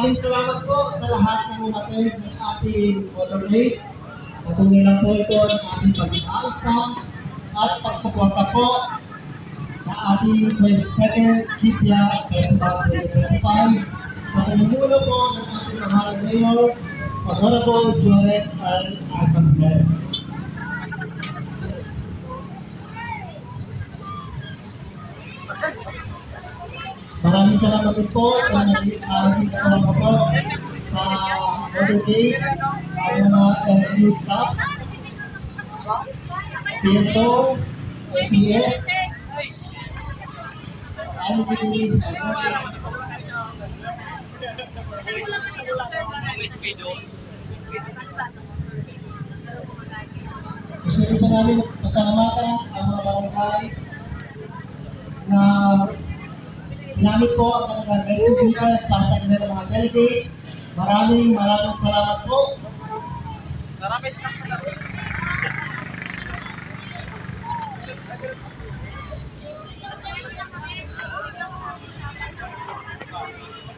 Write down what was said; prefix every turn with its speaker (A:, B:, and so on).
A: Maraming salamat po sa lahat ng umattend ng ating motorcade. Patuloy lang po ito ng ating pag-iaalsa at pagsuporta po sa ating 22nd Kipya Festival 2025 sa pamumuno po ng ating mahalang mayor, Honorable Joret Al Alcambler. Maraming salamat din po sa naging kasama ko po sa motorcade, ang mga LGU staff, PSO, APS, IDD, gusto rin po namin pasalamatan ang mga barangay na ginamit po ang kanilang rescue vehicles para sa kanilang mga delegates. Maraming salamat po.
B: Maraming salamat.